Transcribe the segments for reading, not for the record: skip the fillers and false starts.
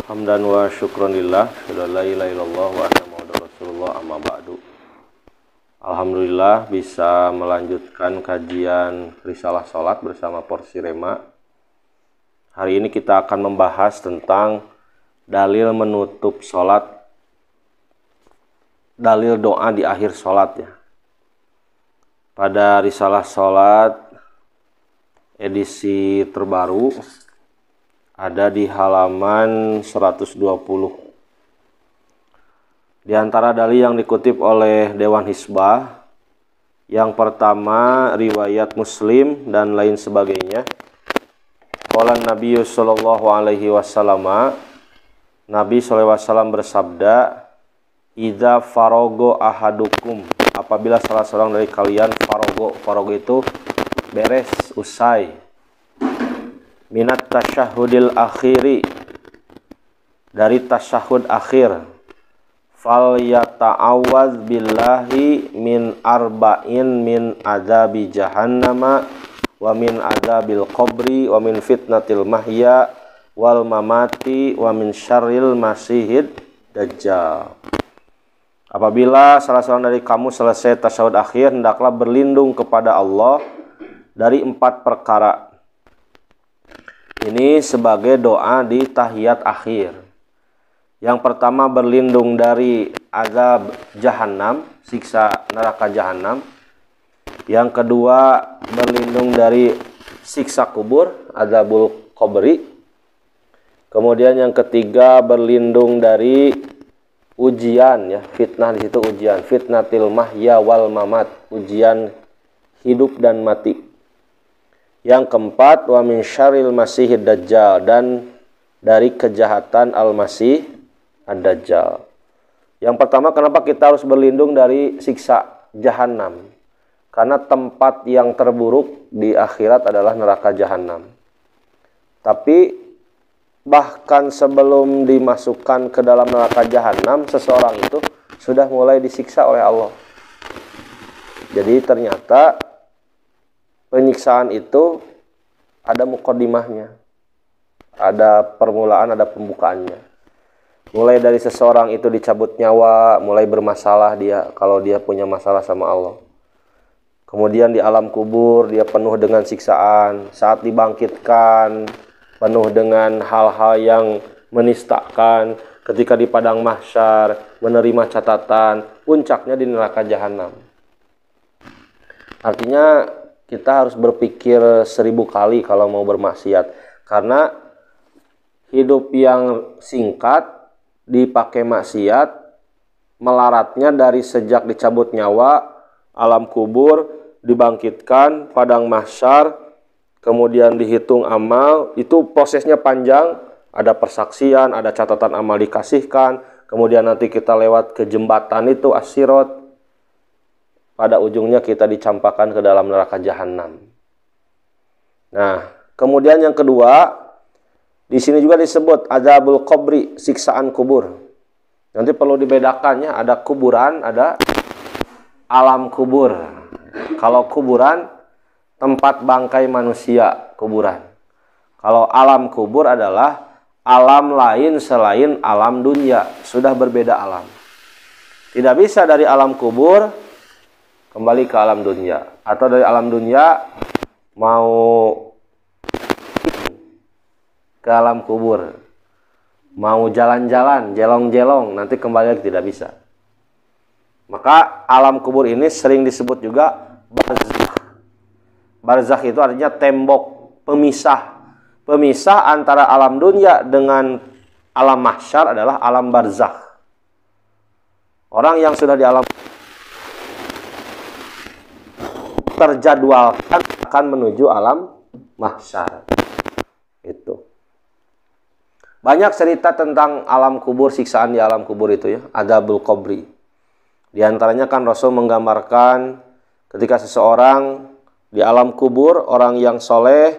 Hamdan wa syukronillah, la ilaha illallah wa anna muhammadar rasulullah, amma ba'du. Alhamdulillah bisa melanjutkan kajian Risalah Salat bersama Porsi Rema. Hari ini kita akan membahas tentang dalil menutup salat, dalil doa di akhir salat ya. Pada Risalah Salat edisi terbaru ada di halaman 120. Di antara dalil yang dikutip oleh Dewan Hisbah, yang pertama riwayat Muslim dan lain sebagainya. Qala Nabi sallallahu alaihi wasallam, Nabi sallallahu alaihi wasallam bersabda, "Idza farago ahadukum," apabila salah seorang dari kalian farago itu beres, usai, minat tasyahudil akhiri, dari tasyahud akhir, fal yata'awaz billahi min arba'in min adzabi jahannama wa min adzabil qabri wa min fitnatil mahya wal mamati wa min syarril masihid dajjal. Apabila salah seorang dari kamu selesai tasyahud akhir, hendaklah berlindung kepada Allah dari 4 perkara. Ini sebagai doa di tahiyat akhir. Yang pertama berlindung dari azab jahanam, siksa neraka jahanam. Yang kedua berlindung dari siksa kubur, azabul qabri. Kemudian yang ketiga berlindung dari ujian ya, fitnah di situ ujian, fitnatil mahya wal mamat, ujian hidup dan mati. Yang keempat, wa min syarril masihid dajjal, dan dari kejahatan al-masih ad-dajjal. Yang pertama, kenapa kita harus berlindung dari siksa jahanam? Karena tempat yang terburuk di akhirat adalah neraka jahanam. Tapi bahkan sebelum dimasukkan ke dalam neraka jahanam, seseorang itu sudah mulai disiksa oleh Allah. Jadi ternyata penyiksaan itu ada muqaddimahnya, ada permulaan, ada pembukaannya. Mulai dari seseorang itu dicabut nyawa, mulai bermasalah dia kalau dia punya masalah sama Allah. Kemudian di alam kubur dia penuh dengan siksaan, saat dibangkitkan penuh dengan hal-hal yang menistakan, ketika di padang mahsyar menerima catatan, puncaknya di neraka jahanam. Artinya kita harus berpikir 1000 kali kalau mau bermaksiat. Karena hidup yang singkat dipakai maksiat, melaratnya dari sejak dicabut nyawa, alam kubur, dibangkitkan, padang mahsyar, kemudian dihitung amal. Itu prosesnya panjang, ada persaksian, ada catatan amal dikasihkan, kemudian nanti kita lewat ke jembatan itu as-sirat. Pada ujungnya kita dicampakkan ke dalam neraka jahanam. Nah, kemudian yang kedua, di sini juga disebut azabul qabri, siksaan kubur. Nanti perlu dibedakannya, ada kuburan, ada alam kubur. Kalau kuburan, tempat bangkai manusia, kuburan. Kalau alam kubur adalah alam lain selain alam dunia, sudah berbeda alam. Tidak bisa dari alam kubur kembali ke alam dunia, atau dari alam dunia mau ke alam kubur, mau jalan-jalan, jelong-jelong, nanti kembali lagi, tidak bisa. Maka alam kubur ini sering disebut juga barzakh. Barzakh itu artinya tembok pemisah. Pemisah antara alam dunia dengan alam mahsyar adalah alam barzakh. Orang yang sudah di alam terjadwalkan akan menuju alam mahsyar. Itu. Banyak cerita tentang alam kubur, siksaan di alam kubur itu ya, adzabul qabri. Di antaranya kan Rasul menggambarkan ketika seseorang di alam kubur, orang yang soleh,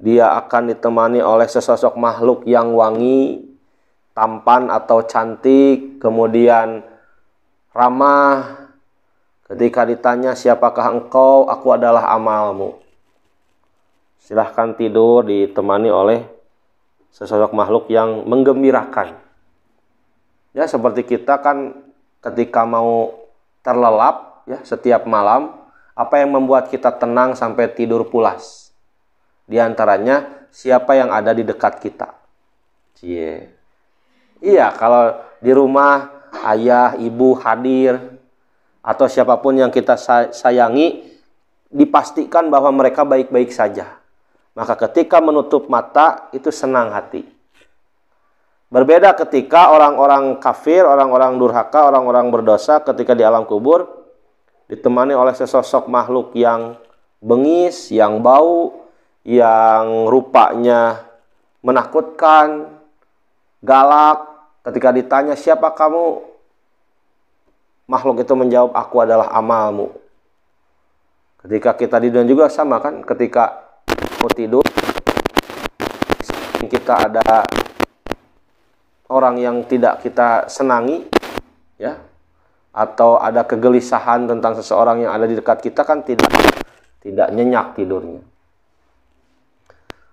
dia akan ditemani oleh sesosok makhluk yang wangi, tampan atau cantik, kemudian ramah. Ketika ditanya, siapakah engkau? Aku adalah amalmu. Silahkan tidur ditemani oleh sesosok makhluk yang menggembirakan. Ya, seperti kita kan ketika mau terlelap ya setiap malam, apa yang membuat kita tenang sampai tidur pulas? Di antaranya siapa yang ada di dekat kita. Iya, kalau di rumah ayah, ibu hadir atau siapapun yang kita sayangi, dipastikan bahwa mereka baik-baik saja. Maka ketika menutup mata itu senang hati. Berbeda ketika orang-orang kafir, orang-orang durhaka, orang-orang berdosa ketika di alam kubur ditemani oleh sesosok makhluk yang bengis, yang bau, yang rupanya menakutkan, galak. Ketika ditanya, siapa kamu? Makhluk itu menjawab, aku adalah amalmu. Ketika kita di dunia juga sama kan, ketika mau tidur, kita ada orang yang tidak kita senangi, ya, atau ada kegelisahan tentang seseorang yang ada di dekat kita kan tidak nyenyak tidurnya.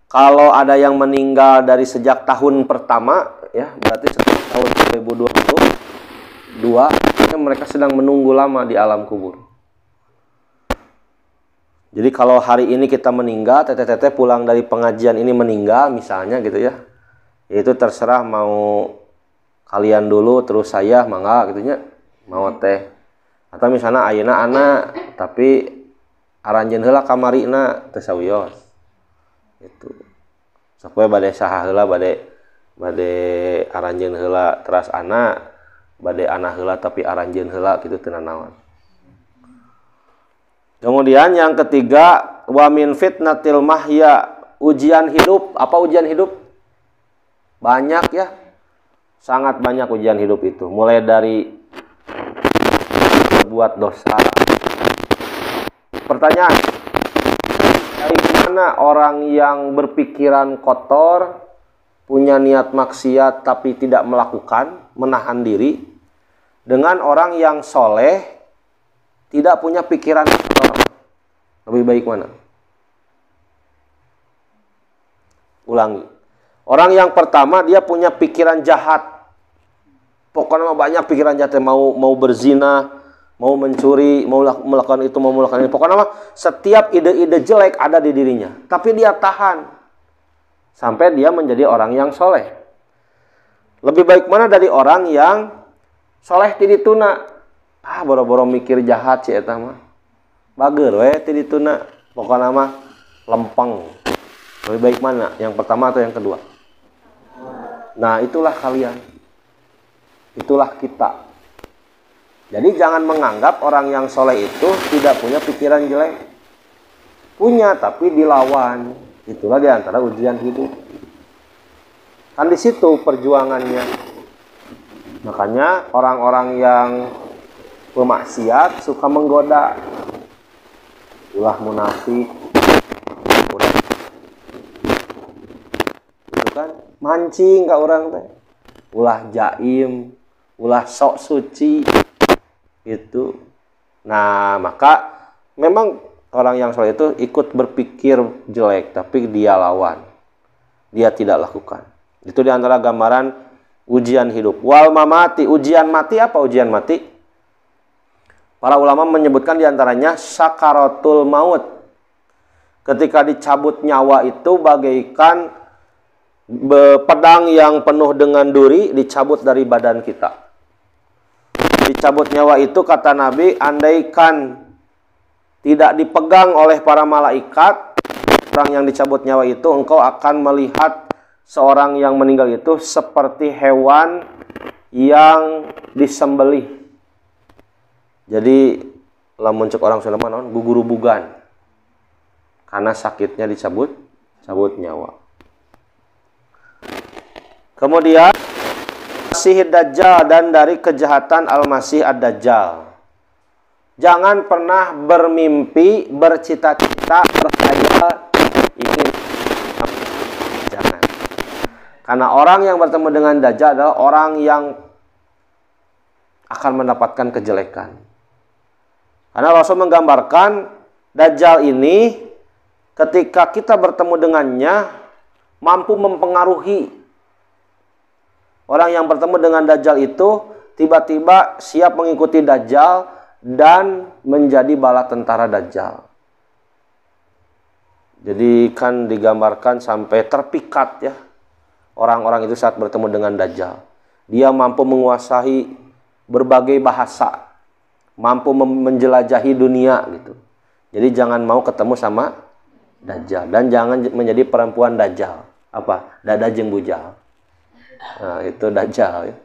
Kalau ada yang meninggal dari sejak tahun pertama, ya, berarti sejak tahun 2022, mereka sedang menunggu lama di alam kubur. Jadi kalau hari ini kita meninggal, teteh-teteh pulang dari pengajian ini meninggal misalnya gitu ya. Itu terserah mau kalian dulu terus saya mangga gitu nya, mau teh. Atau misalnya ayeuna anak tapi aranjeun heula kamarina teu sawios. Itu. Sok we bade saha heula bade aranjeun heula teras anak, bade anak heula tapi aranjeun heula kitu teu naon. Kemudian yang ketiga, wa min fitnatil mahya, ujian hidup. Apa ujian hidup? Banyak ya. Sangat banyak ujian hidup itu. Mulai dari berbuat dosa. Pertanyaan, dari mana orang yang berpikiran kotor, punya niat maksiat tapi tidak melakukan, menahan diri, dengan orang yang soleh, tidak punya pikiran kotor? Lebih baik mana? Ulangi. Orang yang pertama dia punya pikiran jahat. Pokoknya banyak pikiran jahat, mau berzina, mau mencuri, mau melakukan itu, mau melakukan ini. Pokoknya setiap ide-ide jelek ada di dirinya. Tapi dia tahan sampai dia menjadi orang yang soleh. Lebih baik mana dari orang yang soleh ti dituna? Boro-boro mikir jahat sih eta mah. Bager we ti dituna. Pokoknya mah lempeng. Lebih baik mana? Yang pertama atau yang kedua? Nah, itulah kalian. Itulah kita. Jadi jangan menganggap orang yang soleh itu tidak punya pikiran jelek. Punya, tapi dilawan. Itulah diantara ujian hidup. Kan di situ perjuangannya. Makanya orang-orang yang pemaksiat suka menggoda. Ulah munafik. Itu kan mancing ka orang teh. Ulah jaim, ulah sok suci. Itu. Nah, maka memang orang yang soleh itu ikut berpikir jelek, tapi dia lawan. Dia tidak lakukan. Itu diantara gambaran ujian hidup. Wal mamati, ujian mati. Apa ujian mati? Para ulama menyebutkan diantaranya sakaratul maut. Ketika dicabut nyawa itu bagaikan pedang yang penuh dengan duri dicabut dari badan kita. Dicabut nyawa itu kata Nabi, andaikan tidak dipegang oleh para malaikat, orang yang dicabut nyawa itu, engkau akan melihat seorang yang meninggal itu seperti hewan yang disembelih. Jadi lamun cek orang Sunda naon gugurubugan. Karena sakitnya dicabut nyawa. Kemudian Masih Dajjal dan dari kejahatan Al-Masih Ad-Dajjal. Jangan pernah bermimpi, bercita-cita, berkhayal ingin. Jangan. Karena orang yang bertemu dengan Dajjal adalah orang yang akan mendapatkan kejelekan. Karena Rasul menggambarkan Dajjal ini ketika kita bertemu dengannya, mampu mempengaruhi. Orang yang bertemu dengan Dajjal itu tiba-tiba siap mengikuti Dajjal dan menjadi bala tentara Dajjal. Jadi kan digambarkan sampai terpikat ya orang-orang itu saat bertemu dengan Dajjal. Dia mampu menguasai berbagai bahasa, mampu menjelajahi dunia gitu. Jadi jangan mau ketemu sama Dajjal dan jangan menjadi perempuan Dajjal. Apa? Dada jeung bujal. Nah, itu Dajjal ya.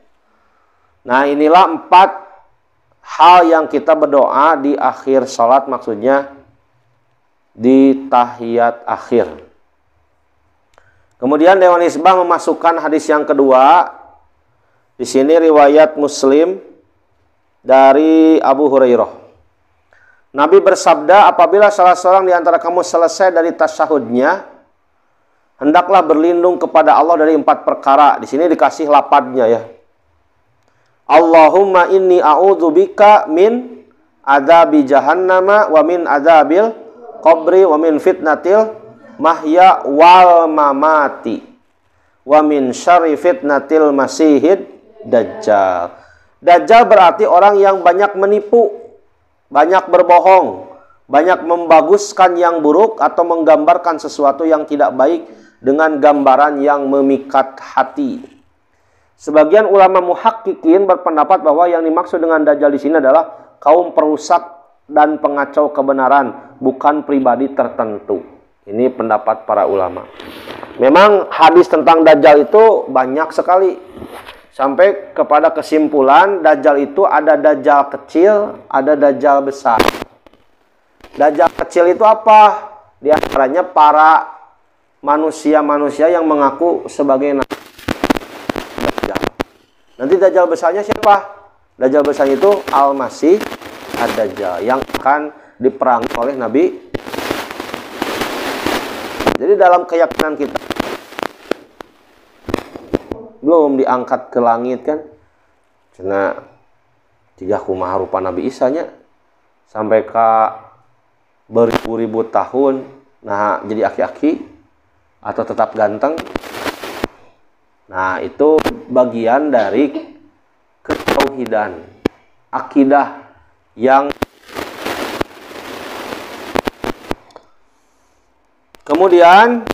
Nah, inilah 4 hal yang kita berdoa di akhir salat, maksudnya di tahiyat akhir. Kemudian Dewan Hisbah memasukkan hadis yang kedua. Di sini riwayat Muslim dari Abu Hurairah. Nabi bersabda, apabila salah seorang di antara kamu selesai dari tasyahudnya, hendaklah berlindung kepada Allah dari 4 perkara. Di sini dikasih lapadnya ya. Allahumma inni a'udzubika min adzabi jahannama wa min adzabil qabri wa min fitnatil mahya wal mamati wa min syarri fitnatil masihid dajjal. Dajjal berarti orang yang banyak menipu, banyak berbohong, banyak membaguskan yang buruk atau menggambarkan sesuatu yang tidak baik dengan gambaran yang memikat hati. Sebagian ulama muhaqqiqin berpendapat bahwa yang dimaksud dengan Dajjal di sini adalah kaum perusak dan pengacau kebenaran, bukan pribadi tertentu. Ini pendapat para ulama. Memang hadis tentang Dajjal itu banyak sekali. Sampai kepada kesimpulan Dajjal itu ada Dajjal kecil, ada Dajjal besar. Dajjal kecil itu apa? Di antaranya para manusia-manusia yang mengaku sebagai nabi. Nanti Dajjal besarnya siapa? Dajjal besarnya itu Al-Masih Ad-Dajjal yang akan diperangi oleh Nabi. Jadi dalam keyakinan kita belum diangkat ke langit kan? Karena 3 kumaha rupa Nabi Isa-nya sampai ke beribu-ribu tahun. Nah, jadi aki-aki atau tetap ganteng. Nah, itu bagian dari ketauhidan, akidah yang kemudian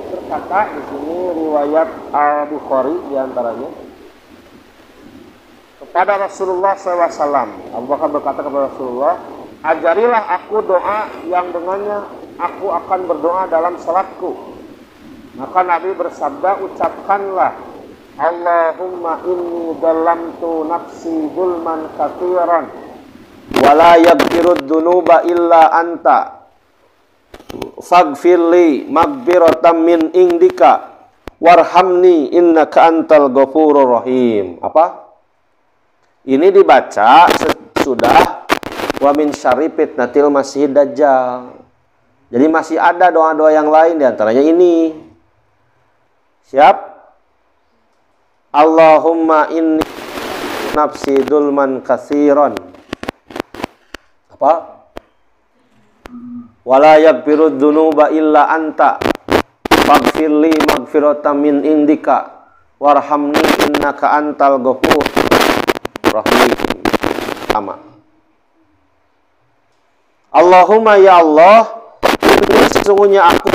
berkata di sini riwayat Al-Bukhari diantaranya kepada Rasulullah SAW. Abu Bakar berkata kepada Rasulullah, ajarilah aku doa yang dengannya aku akan berdoa dalam salatku. Maka Nabi bersabda, ucapkanlah, Allahumma inni dalamtu nafsi zulman katsiran wa la yaghfirud dunuba illa anta faghfirli maghfiratan min indika warhamni innaka antal ghafurur rahim. Apa? Ini dibaca sesudah wa min syarri fitnatil masihid dajjal. Jadi masih ada doa-doa yang lain, diantaranya ini. Siap? Allahumma inni nafsi dulman katsiran. Apa? Wala yaghfirud dzunuba illa anta faghfirli maghfiratan min indika warhamni innaka antal ghafur rahim. Sama. Allahumma ya Allah, sesungguhnya aku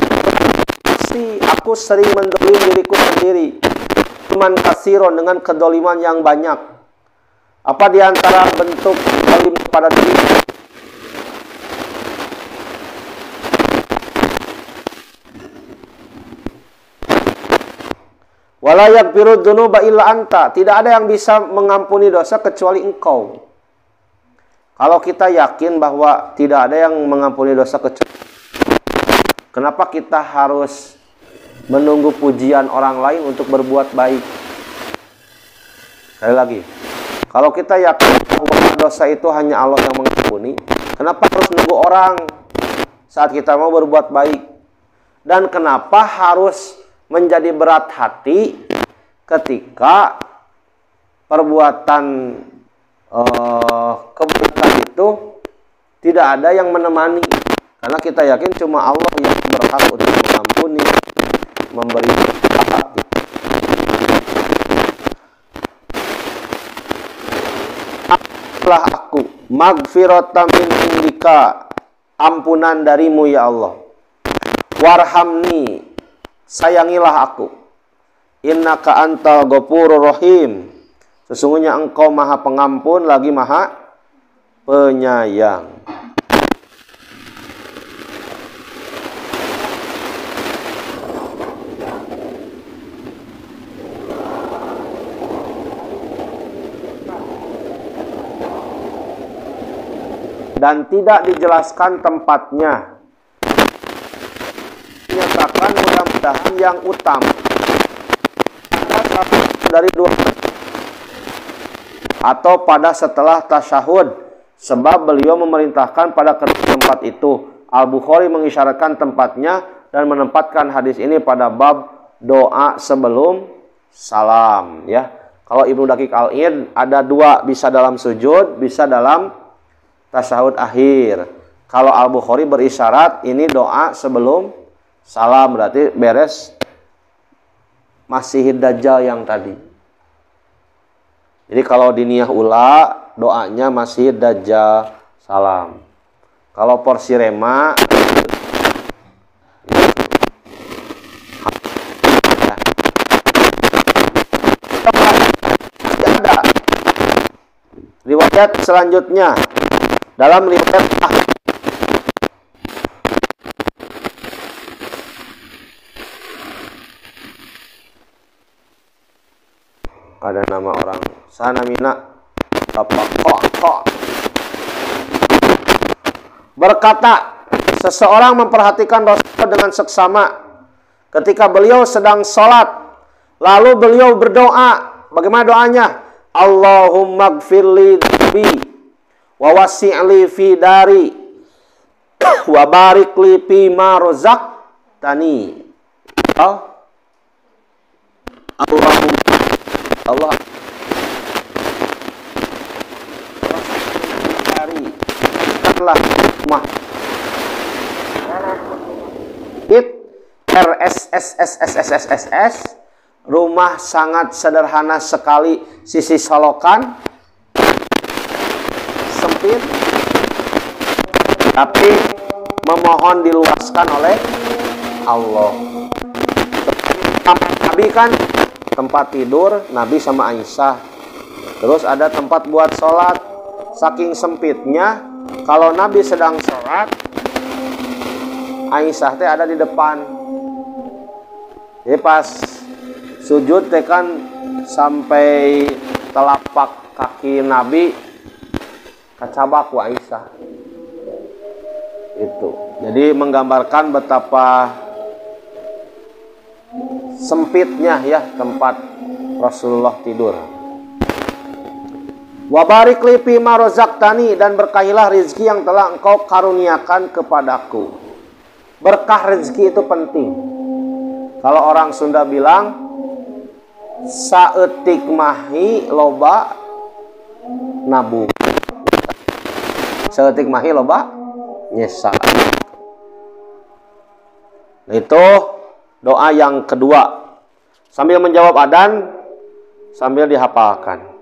sering mendolim diriku sendiri cuman kasiron dengan kedoliman yang banyak. Apa diantara bentuk dolim kepada diri? Wala yaghfiru dzunuba illa anta, tidak ada yang bisa mengampuni dosa kecuali engkau. Kalau kita yakin bahwa tidak ada yang mengampuni dosa kecuali, kenapa kita harus menunggu pujian orang lain untuk berbuat baik? Sekali lagi, kalau kita yakin bahwa dosa itu hanya Allah yang mengampuni, kenapa harus nunggu orang saat kita mau berbuat baik? Dan kenapa harus menjadi berat hati ketika perbuatan keburukan itu Tidak ada yang menemani. Karena kita yakin cuma Allah yang berhak untuk mengampuni, memberi pahala. Aku magfiratan min indika, ampunan darimu ya Allah. Warhamni, sayangilah aku. Innaka antal ghafurur rahim, sesungguhnya engkau maha pengampun lagi maha penyayang. Dan tidak dijelaskan tempatnya. Menyatakan mudah-mudahan yang utama dari dua atau pada setelah tasyahud, sebab beliau memerintahkan pada tempat itu. Al-Bukhari mengisyaratkan tempatnya dan menempatkan hadis ini pada bab doa sebelum salam, ya. Kalau Ibnu Daqiq Al-Id ada dua, bisa dalam sujud, bisa dalam tasyahud akhir. Kalau Al-Bukhari berisyarat ini doa sebelum salam, berarti beres Masihid Dajjal yang tadi. Jadi kalau di niyah ula, doanya Masihid Dajjal salam. Kalau porsi rema ada riwayat selanjutnya. Dalam riwayat ada nama orang Sanamina kok berkata, seseorang memperhatikan Rasulullah dengan seksama ketika beliau sedang sholat, lalu beliau berdoa. Bagaimana doanya? Allahumma gfirli bi wa wasi'li fi dari wa barik li fi ma razaqtani. Allahumma Allah dari telah mah RSSSSSSS, rumah sangat sederhana sekali, sisi solokan sempit, tapi memohon diluaskan oleh Allah. Nabi kan tempat tidur Nabi sama Aisyah, terus ada tempat buat sholat. Saking sempitnya, kalau Nabi sedang sholat, Aisyah teh ada di depan. Jadi pas sujud teh kan sampai telapak kaki Nabi kacabak ku Aisyah. Itu. Jadi menggambarkan betapa sempitnya ya tempat Rasulullah tidur. Wa barik li fi ma razaqtani, dan berkahilah rezeki yang telah engkau karuniakan kepadaku. Berkah rezeki itu penting. Kalau orang Sunda bilang saeutik mahi loba nabung. Saeutik mahi loba nyesa. Itu doa yang kedua, sambil menjawab adzan, sambil dihafalkan.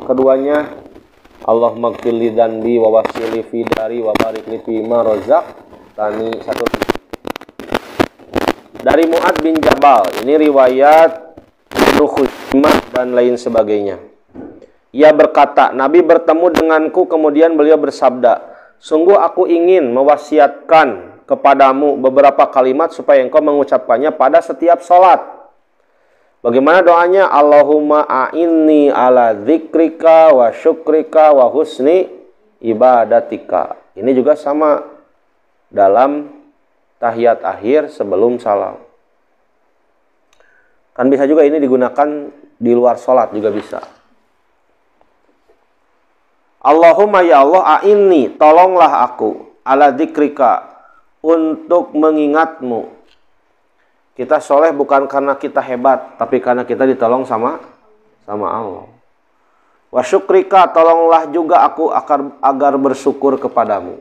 keduanya, Allahumma ighfir li dzanbi wa wassili fi dari wa barik li fi ma razaqtani. Satu. Dari Mu'ad bin Jabal, ini riwayat Ibnu Khuzaimah dan lain sebagainya. Ia berkata, Nabi bertemu denganku, kemudian beliau bersabda, sungguh aku ingin mewasiatkan kepadamu beberapa kalimat supaya engkau mengucapkannya pada setiap sholat. Bagaimana doanya? Allahumma a'inni ala dzikrika wa syukrika wa husni ibadatika. Ini juga sama dalam tahiyat akhir sebelum salam. Kan bisa juga ini digunakan di luar sholat juga bisa. Allahumma ya Allah a'inni, tolonglah aku ala dzikrika, untuk mengingatmu. Kita soleh bukan karena kita hebat, tapi karena kita ditolong sama Allah. Wa syukrika, tolonglah juga aku agar bersyukur kepadamu.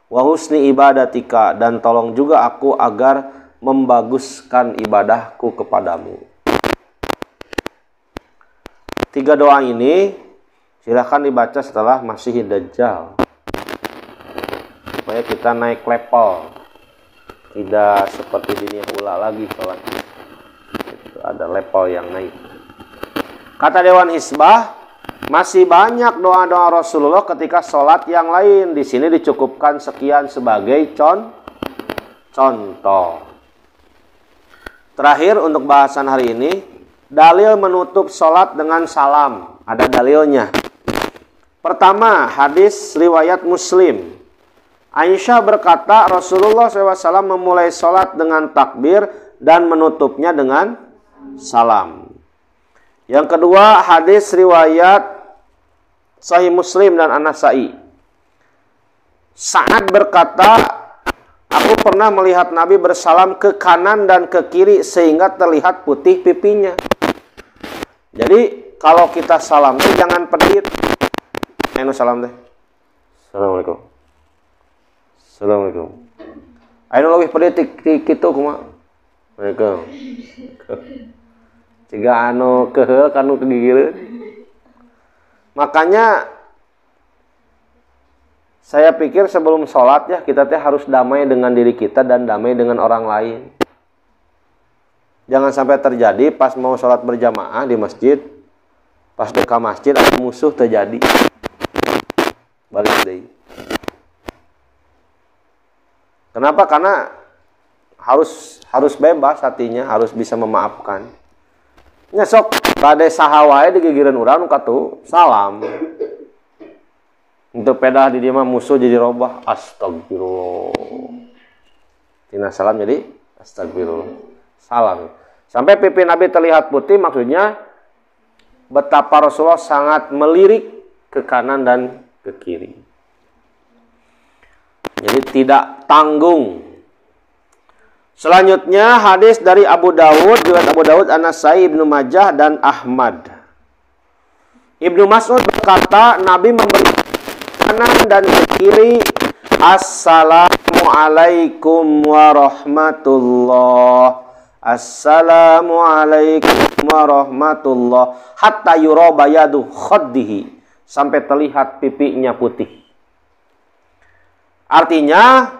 Wa husni ibadatika, dan tolong juga aku agar membaguskan ibadahku kepadamu. 3 doa ini silakan dibaca setelah Masihid Dajjal, supaya kita naik level. Tidak seperti dunia ula lagi sholatnya. Ada level yang naik. Kata Dewan Hizbah, masih banyak doa-doa Rasulullah ketika sholat yang lain. Di sini dicukupkan sekian sebagai contoh. Terakhir untuk bahasan hari ini, dalil menutup sholat dengan salam. Ada dalilnya. Pertama, hadis riwayat Muslim. Aisyah berkata, Rasulullah SAW memulai sholat dengan takbir dan menutupnya dengan salam. Yang kedua, hadis riwayat Sahih Muslim dan An-Nasa'i. Sa'ad berkata, aku pernah melihat Nabi bersalam ke kanan dan ke kiri sehingga terlihat putih pipinya. Jadi, kalau kita salam jangan pedit. Salam deh. Assalamualaikum. Assalamualaikum. Ayo lebih pedetik kitu kumaha? Waalaikumsalam. Ciga anu keheul kanu kegigireun. Makanya saya pikir sebelum sholat ya kita teh harus damai dengan diri kita dan damai dengan orang lain. Jangan sampai terjadi pas mau sholat berjamaah di masjid, pas dekat masjid ada musuh terjadi. Balik deui. Kenapa? Karena harus bebas hatinya, harus bisa memaafkan. Nya sok kade saha wae digigireun urang nu katu salam. Untuk pedah di dieu mah musuh jadi robah. Astagfirullah. Tina salam jadi astagfirullah. Salam. Sampai pipi Nabi terlihat putih, maksudnya betapa Rasulullah sangat melirik ke kanan dan ke kiri. Jadi tidak tanggung. Selanjutnya hadis dari Abu Dawud, riwayat Abu Dawud, An-Nasai, Ibnu Majah dan Ahmad. Ibnu Mas'ud berkata, Nabi memberi kanan dan ke kiri, Assalamualaikum warahmatullah. Assalamualaikum warahmatullah. Hatta yura bayadu khaddihi, sampai terlihat pipinya putih. Artinya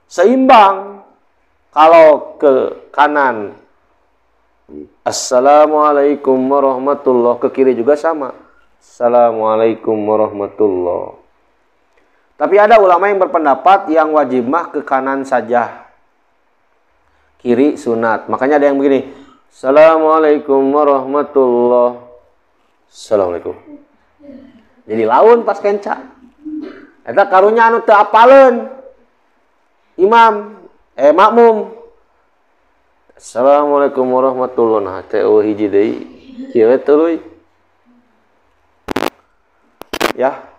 seimbang. Kalau ke kanan Assalamualaikum warahmatullah, ke kiri juga sama. Assalamualaikum warahmatullah. Tapi ada ulama yang berpendapat yang wajib mah ke kanan saja, kiri sunat. Makanya ada yang begini, Assalamualaikum warahmatullah. Assalamualaikum. Jadi laun pas kenca. Eta karunya anu teu apaleun imam makmum. Assalamualaikum warahmatullahi wabarakatuh. Nah, teh hiji deui. Kieu tuluy. Ya.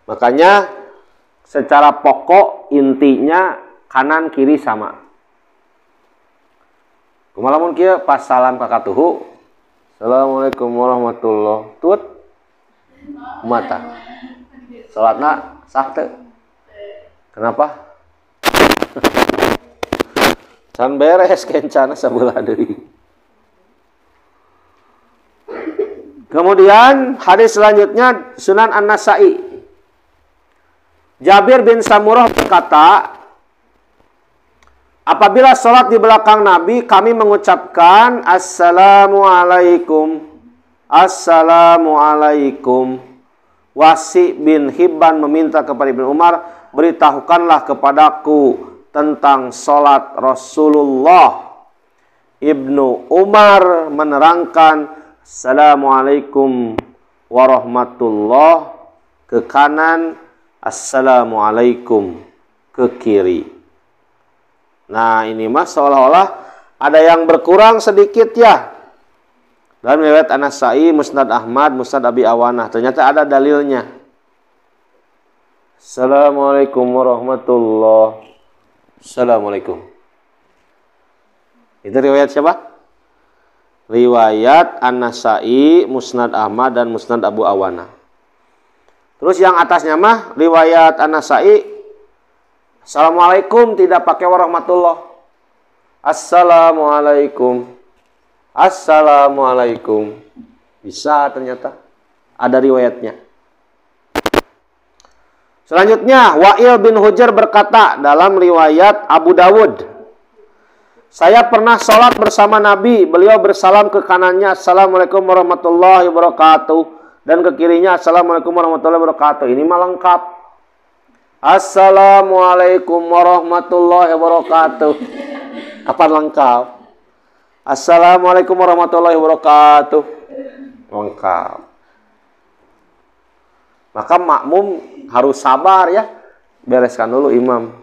Makanya secara pokok intinya kanan kiri sama. Kumaha lamun kieu pas salam ka katuhu. Assalamualaikum warahmatullahi wabarakatuh. Tut mata. Salatna sah teu? Kenapa? Can beres kencana sabelah deui. Kemudian hadis selanjutnya Sunan An-Nasa'i. Jabir bin Samurah berkata, apabila sholat di belakang Nabi, kami mengucapkan Assalamualaikum, Assalamualaikum. Wasi bin Hibban meminta kepada Ibnu Umar, beritahukanlah kepadaku tentang sholat Rasulullah. Ibnu Umar menerangkan, Assalamualaikum warahmatullah ke kanan, Assalamualaikum ke kiri. Nah, ini mah seolah-olah ada yang berkurang sedikit ya. Dalam riwayat An-Nasa'i, Musnad Ahmad, Musnad Abi Awanah, ternyata ada dalilnya. Assalamualaikum warahmatullah. Assalamualaikum. Itu riwayat siapa? Riwayat An-Nasa'i, Musnad Ahmad, dan Musnad Abu Awanah. Terus yang atasnya mah riwayat An-Nasa'i, Assalamualaikum tidak pakai warahmatullah. Assalamualaikum. Assalamualaikum. Bisa ternyata. Ada riwayatnya. Selanjutnya, Wa'il bin Hujr berkata dalam riwayat Abu Dawud, saya pernah sholat bersama Nabi. Beliau bersalam ke kanannya, Assalamualaikum warahmatullahi wabarakatuh. Dan ke kirinya, Assalamualaikum warahmatullahi wabarakatuh. Ini mah lengkap. Assalamualaikum warahmatullahi wabarakatuh. Apa lengkap? Assalamualaikum warahmatullahi wabarakatuh. Lengkap. Maka makmum harus sabar ya. Bereskan dulu imam.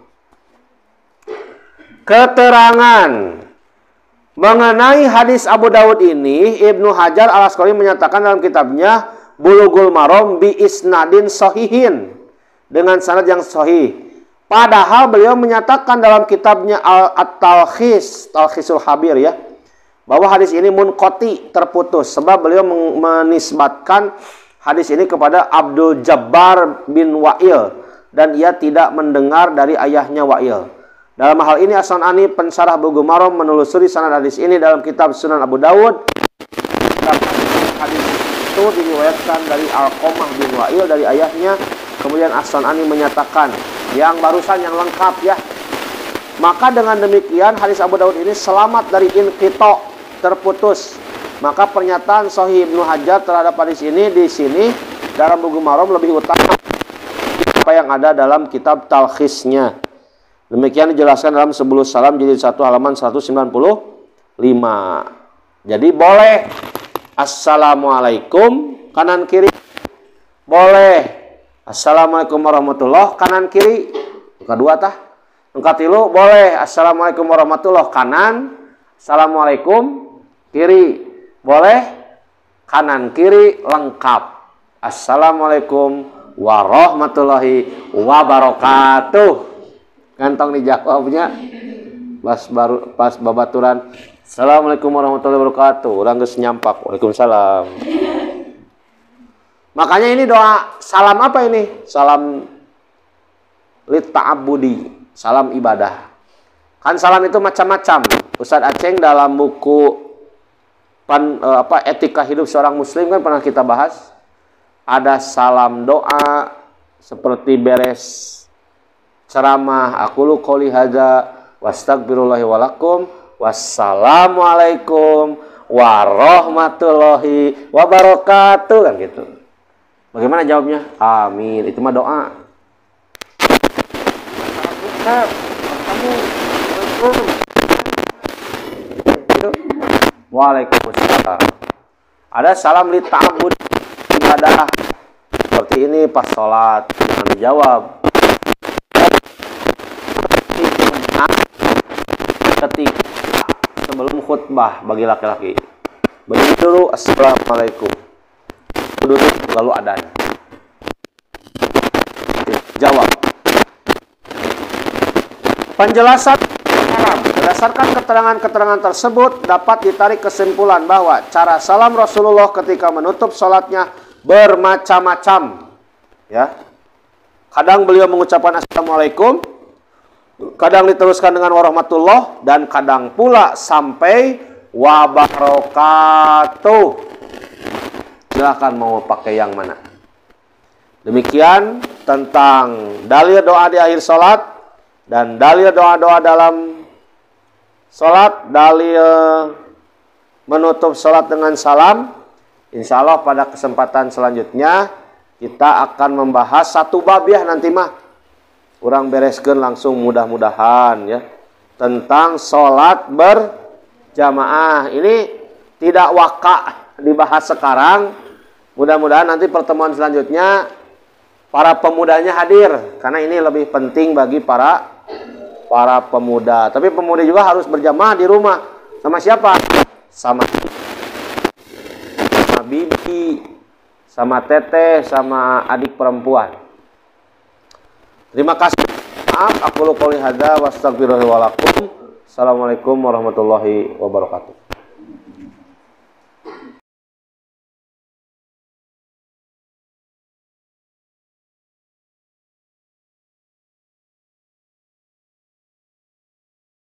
Keterangan mengenai hadis Abu Dawud ini, Ibnu Hajar Al-Asqalani menyatakan dalam kitabnya Bulughul Maram bi isnadin sahihin, dengan sanad yang sahih. Padahal beliau menyatakan dalam kitabnya At-Talkhis, Talkhisul Habir ya, bahwa hadis ini munqati, terputus, sebab beliau menisbatkan hadis ini kepada Abdul Jabbar bin Wa'il dan ia tidak mendengar dari ayahnya Wa'il. Dalam hal ini As-San'ani pensarah Bulughul Maram menelusuri sanad hadis ini dalam kitab Sunan Abu Dawud. Hadis itu diriwayatkan dari Alqamah bin Wa'il dari ayahnya. Kemudian As-San'ani menyatakan yang barusan yang lengkap ya. Maka dengan demikian hadis Abu Dawud ini selamat dari inqita', terputus. Maka pernyataan Sahih Ibnu Hajar terhadap hadis ini di sini dalam Bulughul Maram lebih utama apa yang ada dalam kitab Talkhisnya. Demikian dijelaskan dalam Subulus Salam jilid 1 halaman 195. Jadi boleh Assalamualaikum kanan kiri. Boleh Assalamualaikum warahmatullah kanan kiri. Kedua tah. Engkatilu boleh Assalamualaikum warahmatullah kanan. Assalamualaikum kiri. Boleh kanan kiri lengkap. Assalamualaikum warahmatullahi wabarakatuh. Gantong dijawabnya pas babaturan Assalamualaikum warahmatullahi wabarakatuh. Orang geus nyampak. Waalaikumsalam. Makanya ini doa salam apa ini? Salam litta'abudi, salam ibadah. Kan salam itu macam-macam. Ustadz Aceng dalam buku etika hidup seorang muslim kan pernah kita bahas. Ada salam doa seperti beres ceramah, aqulu qouli hadza wastaghfirullahi walakum wassalamualaikum warahmatullahi wabarakatuh, kan gitu. Bagaimana jawabnya? Amin. Itu mah doa. Waalaikumsalam. Ada salam li ta'abbud ibadah. Seperti ini pas sholat jangan dijawab. Ketika sebelum khutbah bagi laki-laki berdiri dulu assalamualaikum, duduk lalu adzan, jawab. Penjelasan salam berdasarkan keterangan-keterangan tersebut dapat ditarik kesimpulan bahwa cara salam Rasulullah ketika menutup sholatnya bermacam-macam ya. Kadang beliau mengucapkan assalamualaikum, kadang diteruskan dengan warahmatullah, dan kadang pula sampai wabarakatuh. Silahkan mau pakai yang mana. Demikian tentang dalil doa di akhir sholat dan dalil doa-doa dalam sholat, dalil menutup sholat dengan salam. Insya Allah pada kesempatan selanjutnya kita akan membahas satu bab ya nanti mah. Urang bereskeun langsung mudah-mudahan ya. Tentang sholat berjamaah. Ini tidak waka dibahas sekarang. Mudah-mudahan nanti pertemuan selanjutnya para pemudanya hadir. Karena ini lebih penting bagi para pemuda. Tapi pemuda juga harus berjamaah di rumah. Sama siapa? Sama bibi, sama teteh, sama adik perempuan. Terima kasih. Maaf, aku qouli hadza wa astaghfirullahi wa lakum. Assalamualaikum warahmatullahi wabarakatuh.